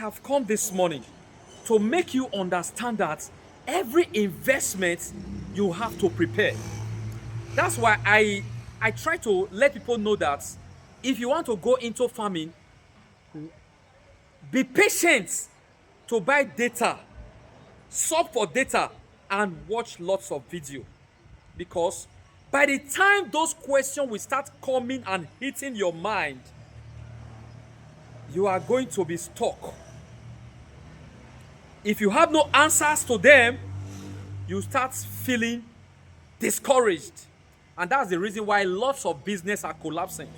have come this morning to make you understand that every investment you have to prepare. That's why I try to let people know that if you want to go into farming, be patient to buy data, sub for data, and watch lots of video. Because by the time those questions will start coming and hitting your mind, you are going to be stuck. If you have no answers to them, you start feeling discouraged. And that's the reason why lots of business are collapsing.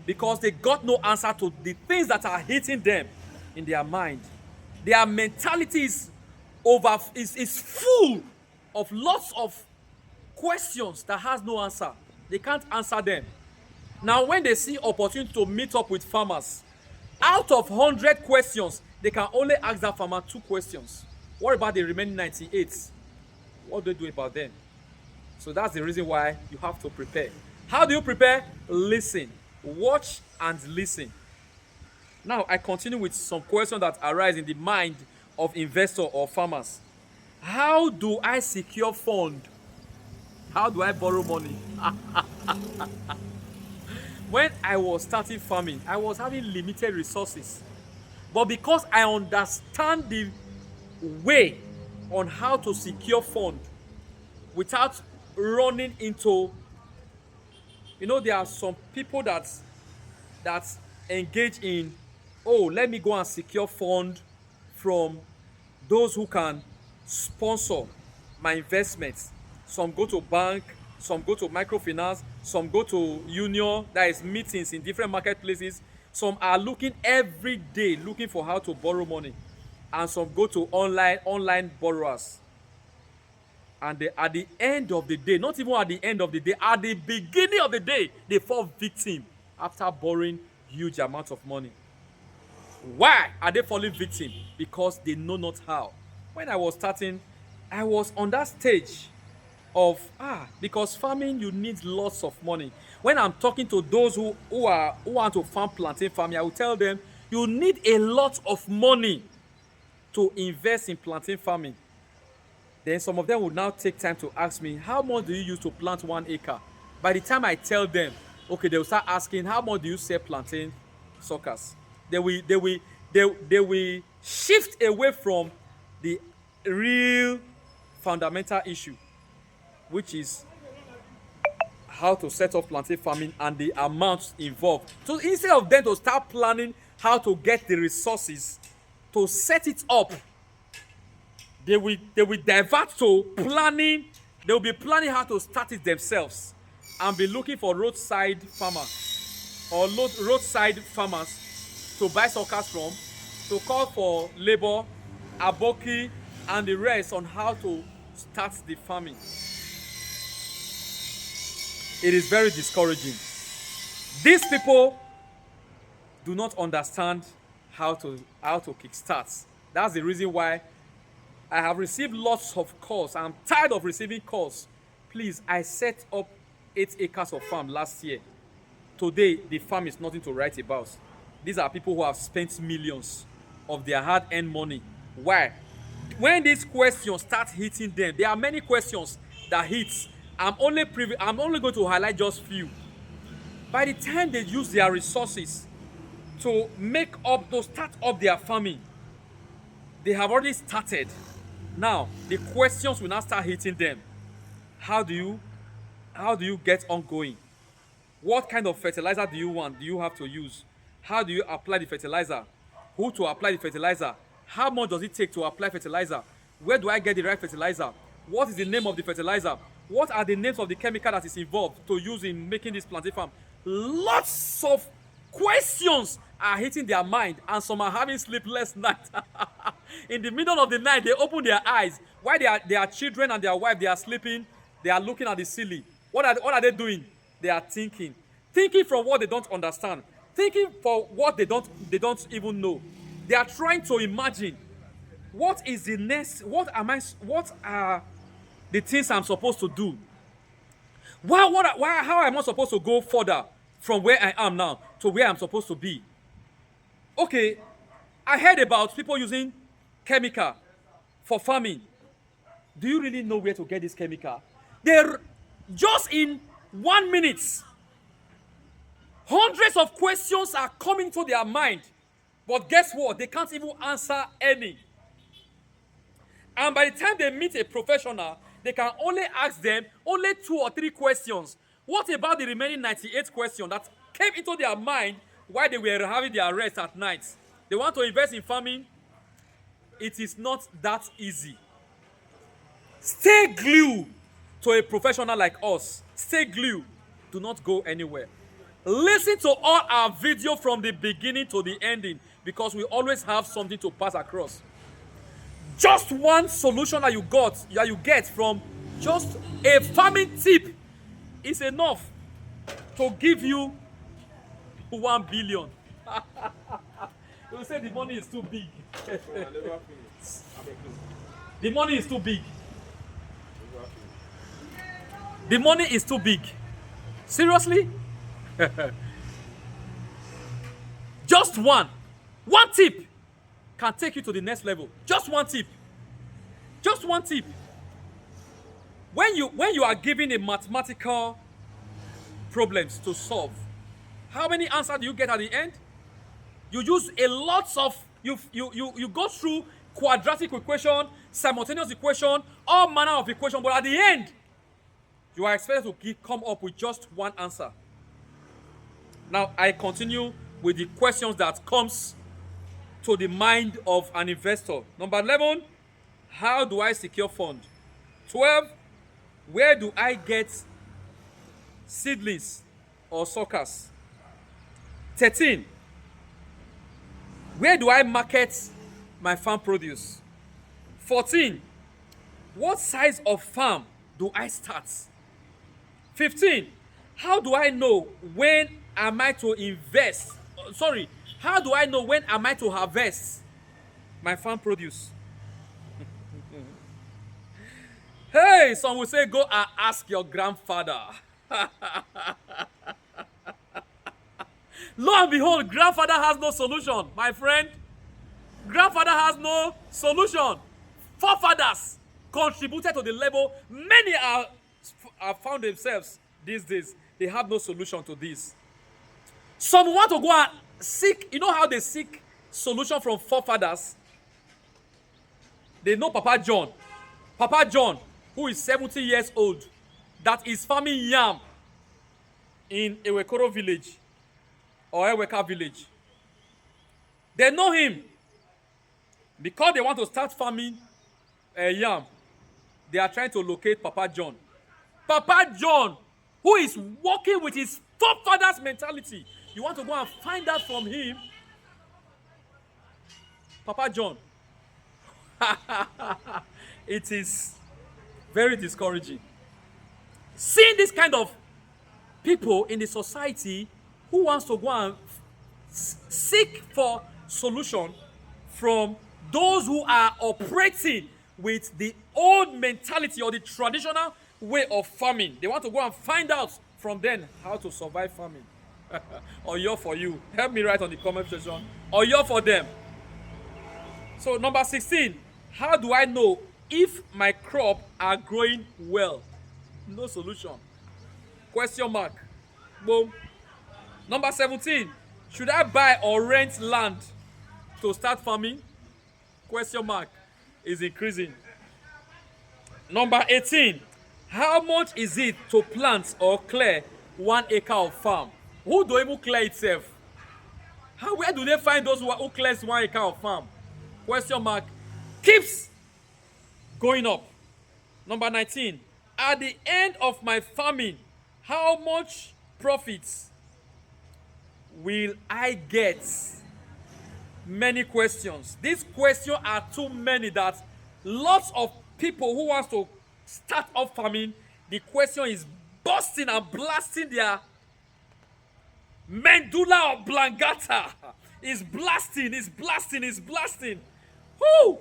Because they got no answer to the things that are hitting them in their mind. Their mentality is full of lots of questions that has no answer. They can't answer them. Now, when they see opportunity to meet up with farmers, out of 100 questions, they can only ask that farmer 2 questions. What about the remaining 98? What do they do about them? So that's the reason why you have to prepare. How do you prepare? Listen. Watch and listen. Now, I continue with some questions that arise in the mind of investor or farmers. How do I secure fund? How do I borrow money? When I was starting farming, I was having limited resources. But because I understand the way on how to secure fund without running into, there are some people that engage in, oh, let me go and secure fund from those who can sponsor my investments. Some go to bank, some go to microfinance, some go to union, that is meetings in different marketplaces. Some are looking every day, looking for how to borrow money. And some go to online borrowers. And at the end of the day, not even at the end of the day, at the beginning of the day, they fall victim after borrowing huge amounts of money. Why are they falling victim? Because they know not how. When I was starting, I was on that stage of, because farming, you need lots of money. When I'm talking to those who want to farm plantain farming, I will tell them, you need a lot of money to invest in plantain farming. Then some of them would now take time to ask me, how much do you use to plant 1 acre? By the time I tell them, okay, they will start asking, how much do you sell plantain suckers? They will shift away from the real fundamental issue, which is how to set up plantain farming and the amounts involved. So instead of them to start planning how to get the resources to set it up, they will divert to planning. They will be planning how to start it themselves and be looking for roadside farmers or roadside farmers to buy suckers from, to call for labor, aboki, and the rest on how to start the farming. It is very discouraging. These people do not understand how to kickstart. That's the reason why I have received lots of calls. I'm tired of receiving calls. Please, I set up 8 acres of farm last year. Today, the farm is nothing to write about. These are people who have spent millions of their hard-earned money. Why? When these questions start hitting them, there are many questions that hit. I'm only going to highlight just few. By the time they use their resources to start up their farming, they have already started. Now, the questions will now start hitting them. How do you get ongoing? What kind of fertilizer do you want? Do you have to use? How do you apply the fertilizer? Who to apply the fertilizer? How much does it take to apply fertilizer? Where do I get the right fertilizer? What is the name of the fertilizer? What are the names of the chemical that is involved to use in making this plantain farm? Lots of questions are hitting their mind, and some are having sleepless nights. In the middle of the night, they open their eyes. While their children and their wife, they are sleeping, they are looking at the ceiling. What are they doing? They are thinking from what they don't understand, thinking for what they don't even know. They are trying to imagine, what is the next, what are the things I'm supposed to do? How am I supposed to go further from where I am now to where I'm supposed to be? Okay, I heard about people using chemical for farming. Do you really know where to get this chemical? They're just in 1 minute. Hundreds of questions are coming to their mind. But guess what? They can't even answer any. And by the time they meet a professional, they can only ask them only 2 or 3 questions. What about the remaining 98 questions that came into their mind while they were having their rest at night? They want to invest in farming. It is not that easy. Stay glued to a professional like us. Stay glued. Do not go anywhere. Listen to all our video from the beginning to the ending, because we always have something to pass across. Just one solution that you get from just a farming tip is enough to give you 1 billion. You will say the money is too big. The money is too big. The money is too big. Seriously? Just one tip can take you to the next level. Just one tip. Just one tip. When you are given a mathematical problems to solve, how many answers do you get at the end? You use a lot of you go through quadratic equation, simultaneous equation, all manner of equation, but at the end, you are expected to come up with just one answer. Now, I continue with the questions that comes to the mind of an investor. Number 11, how do I secure fund? 12, where do I get seedlings or suckers? 13, where do I market my farm produce? 14, what size of farm do I start? 15, how do I know when am I to invest? How do I know when am I to harvest my farm produce? Hey, some will say, go and ask your grandfather. Lo and behold, grandfather has no solution, my friend. Grandfather has no solution. Forefathers contributed to the level many are found themselves these days. They have no solution to this. Some want to go and seek, you know how they seek solution from forefathers? They know Papa John. Papa John, who is 70 years old, that is farming yam in Ewekoro village or Eweka village. They know him because they want to start farming yam. They are trying to locate Papa John. Papa John, who is working with his forefathers' mentality. You want to go and find out from him. Papa John. It is very discouraging. Seeing this kind of people in the society who wants to go and seek for solution from those who are operating with the old mentality or the traditional way of farming. They want to go and find out from them how to survive farming. Or you're for you. Help me write on the comment section. Or you're for them. So number 16, how do I know if my crop are growing well? No solution. Question mark. Boom. Number 17, should I buy or rent land to start farming? Question mark is increasing. Number 18, how much is it to plant or clear 1 acre of farm? Who do even clear itself? Where do they find those who clears 1 acre of farm? Question mark keeps going up. Number 19, at the end of my farming, how much profits will I get? Many questions. These questions are too many that lots of people who wants to start off farming, the question is busting and blasting their medulla oblongata. It's blasting. Whoo!